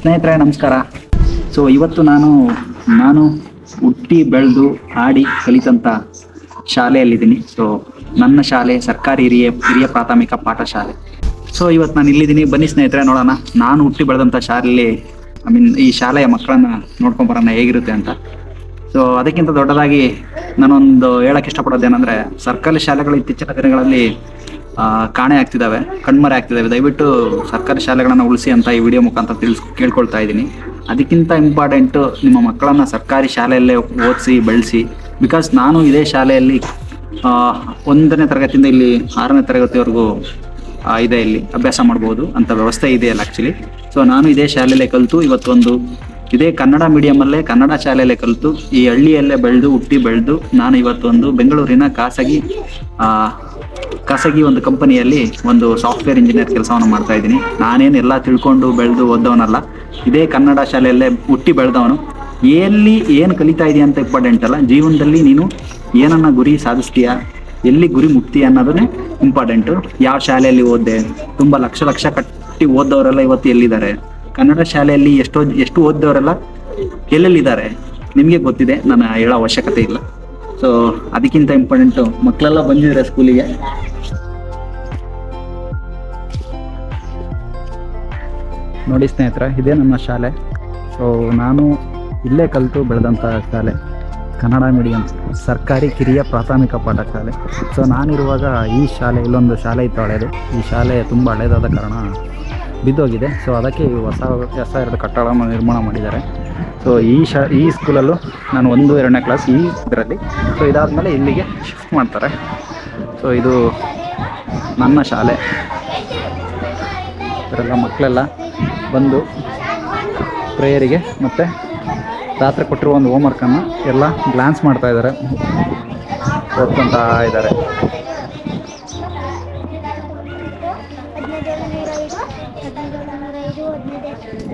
ಸ್ನೇಹಿತರೆ ನಮಸ್ಕಾರ. ಇವತ್ತು ನಾನು ಹುಟ್ಟಿ ಬೆಳೆದು ಆಡಿ ಕಲಿತಂಥ ಶಾಲೆಯಲ್ಲಿದ್ದೀನಿ. ನನ್ನ ಶಾಲೆ ಸರ್ಕಾರಿ ಹಿರಿಯ ಪ್ರಾಥಮಿಕ ಪಾಠಶಾಲೆ. ಇವತ್ತು ನಾನು ಇಲ್ಲಿದ್ದೀನಿ. ಬನ್ನಿ ಸ್ನೇಹಿತರೆ, ನೋಡೋಣ ನಾನು ಹುಟ್ಟಿ ಬೆಳೆದಂಥ ಶಾಲೆಯಲ್ಲಿ ಈ ಶಾಲೆಯ ಮಕ್ಕಳನ್ನ ನೋಡ್ಕೊಂಬರೋಣ ಹೇಗಿರುತ್ತೆ ಅಂತ. ಅದಕ್ಕಿಂತ ದೊಡ್ಡದಾಗಿ ನಾನೊಂದು ಹೇಳಕ್ಕೆ ಇಷ್ಟಪಡೋದೇನೆಂದರೆ, ಸರ್ಕಾರಿ ಶಾಲೆಗಳು ಇತ್ತೀಚಿನ ದಿನಗಳಲ್ಲಿ ಕಾಣೆ ಆಗ್ತಿದ್ದಾವೆ, ಕಣ್ಮರೆ ಆಗ್ತಿದ್ದಾವೆ. ದಯವಿಟ್ಟು ಸರ್ಕಾರಿ ಶಾಲೆಗಳನ್ನು ಉಳಿಸಿ ಅಂತ ಈ ವಿಡಿಯೋ ಮುಖಾಂತರ ಕೇಳ್ಕೊಳ್ತಾ ಇದ್ದೀನಿ. ಅದಕ್ಕಿಂತ ಇಂಪಾರ್ಟೆಂಟು, ನಿಮ್ಮ ಮಕ್ಕಳನ್ನು ಸರ್ಕಾರಿ ಶಾಲೆಯಲ್ಲೇ ಓದಿಸಿ ಬೆಳೆಸಿ. ಬಿಕಾಸ್ ನಾನು ಇದೇ ಶಾಲೆಯಲ್ಲಿ 1ನೇ ತರಗತಿಯಿಂದ ಇಲ್ಲಿ 6ನೇ ತರಗತಿವರೆಗೂ ಇದೆ, ಇಲ್ಲಿ ಅಭ್ಯಾಸ ಮಾಡ್ಬೋದು ಅಂತ ವ್ಯವಸ್ಥೆ ಇದೆಯಲ್ಲ ಆ್ಯಕ್ಚುಲಿ. ನಾನು ಇದೇ ಶಾಲೆಯಲ್ಲೇ ಕಲಿತು ಇವತ್ತೊಂದು ಇದೇ ಕನ್ನಡ ಮೀಡಿಯಮಲ್ಲೇ ಕನ್ನಡ ಶಾಲೆಯಲ್ಲೇ ಕಲಿತು ಈ ಹಳ್ಳಿಯಲ್ಲೇ ಹುಟ್ಟಿ ಬೆಳೆದು ನಾನು ಇವತ್ತೊಂದು ಬೆಂಗಳೂರಿನ ಖಾಸಗಿ ಒಂದು ಕಂಪನಿಯಲ್ಲಿ ಒಂದು ಸಾಫ್ಟ್ವೇರ್ ಇಂಜಿನಿಯರ್ ಕೆಲಸವನ್ನು ಮಾಡ್ತಾ ಇದ್ದೀನಿ. ನಾನೇನೆಲ್ಲ ತಿಳ್ಕೊಂಡು ಬೆಳೆದು ಓದೋನಲ್ಲ, ಇದೇ ಕನ್ನಡ ಶಾಲೆಯಲ್ಲೇ ಹುಟ್ಟಿ ಬೆಳೆದವನು. ಏನು ಕಲಿತಾ ಇದೆಯಾ ಅಂತ ಇಂಪಾರ್ಟೆಂಟ್ ಅಲ್ಲ, ಜೀವನದಲ್ಲಿ ನೀನು ಏನನ್ನ ಗುರಿ ಸಾಧಿಸ್ತೀಯಾ, ಎಲ್ಲಿ ಗುರಿ ಮುಟ್ತೀಯ ಅನ್ನೋದನ್ನೇ ಇಂಪಾರ್ಟೆಂಟು. ಯಾವ ಶಾಲೆಯಲ್ಲಿ ಓದಿದೆ, ತುಂಬ ಲಕ್ಷ ಕಟ್ಟಿ ಓದೋರೆಲ್ಲ ಇವತ್ತು ಎಲ್ಲಿದ್ದಾರೆ? ಕನ್ನಡ ಶಾಲೆಯಲ್ಲಿ ಎಷ್ಟು ಓದಿದವರೆಲ್ಲ ಎಲ್ಲೆಲ್ಲಿದ್ದಾರೆ ನಿಮಗೆ ಗೊತ್ತಿದೆ, ನಾನು ಹೇಳೋ ಅವಶ್ಯಕತೆ ಇಲ್ಲ. ಅದಕ್ಕಿಂತ ಇಂಪಾರ್ಟೆಂಟು, ಮಕ್ಕಳೆಲ್ಲ ಬಂದಿದ್ದಾರೆ ಸ್ಕೂಲಿಗೆ. ನೋಡಿ ಸ್ನೇಹಿತರೆ, ಇದೇ ನನ್ನ ಶಾಲೆ. ನಾನು ಇಲ್ಲೇ ಕಲಿತು ಬೆಳೆದಂಥ ಶಾಲೆ ಕನ್ನಡ ಮೀಡಿಯಂ ಸರ್ಕಾರಿ ಕಿರಿಯ ಪ್ರಾಥಮಿಕ ಪಾಠಶಾಲೆ. ನಾನಿರುವಾಗ ಈ ಶಾಲೆ, ಇಲ್ಲೊಂದು ಶಾಲೆ ಇತ್ತು ಹಳೇದು. ಈ ಶಾಲೆ ತುಂಬ ಹಳೇದಾದ ಕಾರಣ ಬಿದ್ದೋಗಿದೆ. ಅದಕ್ಕೆ ಹೊಸ 2 ಕಟ್ಟಡವನ್ನು ನಿರ್ಮಾಣ ಮಾಡಿದ್ದಾರೆ. ಈ ಸ್ಕೂಲಲ್ಲೂ ನಾನು 1, 2ನೇ ಕ್ಲಾಸ್ ಈ ಇದರಲ್ಲಿ. ಇದಾದಮೇಲೆ ಇಲ್ಲಿಗೆ ಶಿಫ್ಟ್ ಮಾಡ್ತಾರೆ. ಇದು ನನ್ನ ಶಾಲೆ. ಇವರೆಲ್ಲ ಮಕ್ಕಳೆಲ್ಲ ಬಂದು ಪ್ರೇಯರಿಗೆ ಮತ್ತು ರಾತ್ರಿ ಕೊಟ್ಟಿರೋ ಒಂದು ಹೋಮ್ವರ್ಕನ್ನು ಎಲ್ಲ ಗ್ಲಾನ್ಸ್ ಮಾಡ್ತಾ ಇದ್ದಾರೆ, ಓದ್ಕೊತಾ ಇದ್ದಾರೆ.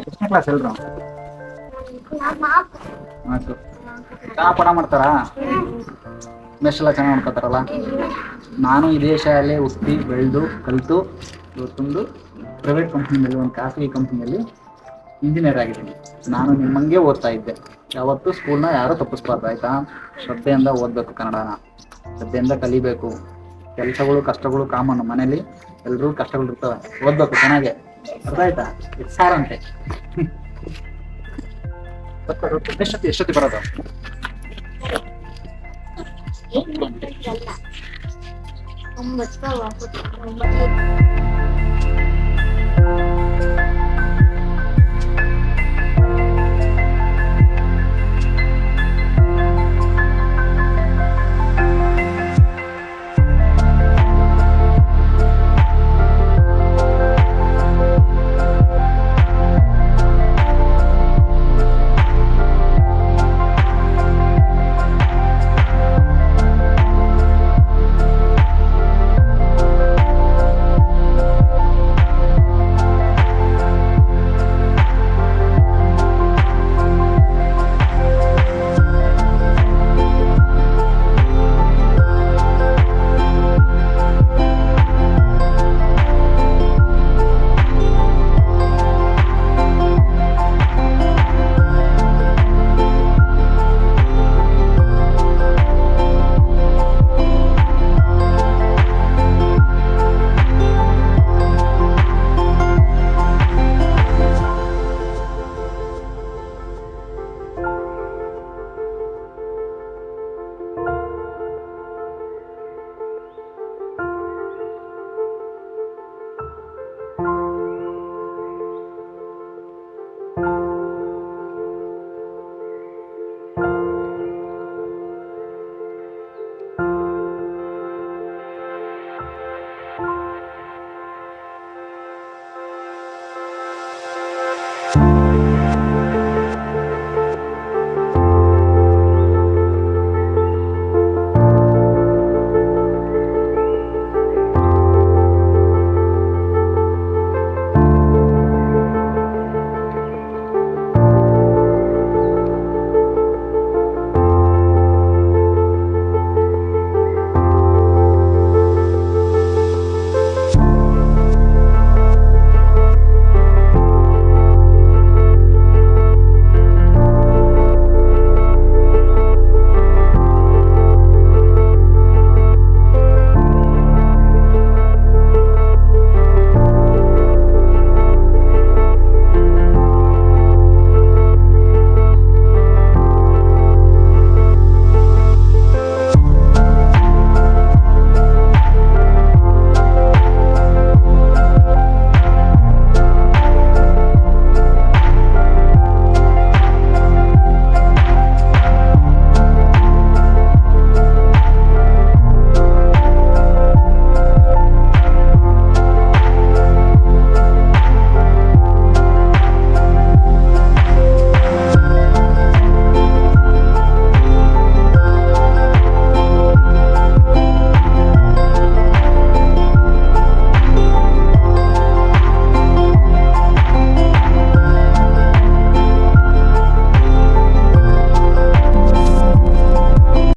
ಎಷ್ಟನೇ ಕ್ಲಾಸ್ ಎಲ್ಲರೂ? ಚೆನ್ನಾಗಿ ಪಾಠ ಮಾಡ್ತಾರಾ? ಮೆಸ್ಸೆಲ್ಲ ಚೆನ್ನಾಗಿ ನೋಡ್ಕೋತಾರಲ್ಲ? ನಾನು ಇದೇ ಶಾಲೆ ಹುಟ್ಟಿ ಬೆಳೆದು ಕಲಿತು ಇವತ್ತೊಂದು ಪ್ರೈವೇಟ್ ಕಂಪ್ನಿಯಲ್ಲಿ, ಒಂದು ಖಾಸಗಿ ಕಂಪ್ನಿಯಲ್ಲಿ ಇಂಜಿನಿಯರ್ ಆಗಿದ್ದೀನಿ. ನಾನು ನಿಮ್ಮಂಗೆ ಓದ್ತಾ ಇದ್ದೆ. ಯಾವತ್ತೂ ಸ್ಕೂಲ್ನ ಯಾರೂ ತಪ್ಪಿಸ್ಬಾರ್ದು, ಆಯಿತಾ? ಶ್ರದ್ಧೆಯಿಂದ ಓದಬೇಕು, ಕನ್ನಡನ ಶ್ರದ್ಧೆಯಿಂದ ಕಲಿಬೇಕು. ಕೆಲಸಗಳು ಕಷ್ಟಗಳು ಕಾಮನ್, ಮನೇಲಿ ಎಲ್ಲರೂ ಕಷ್ಟಗಳು ಇರ್ತವೆ, ಓದಬೇಕು ಚೆನ್ನಾಗೆ, ಅರ್ಥ ಆಯ್ತಾ? ಸಾರಂತೆ. ಎಷ್ಟೊತ್ತಿ ಬರೋದು? Om betul aku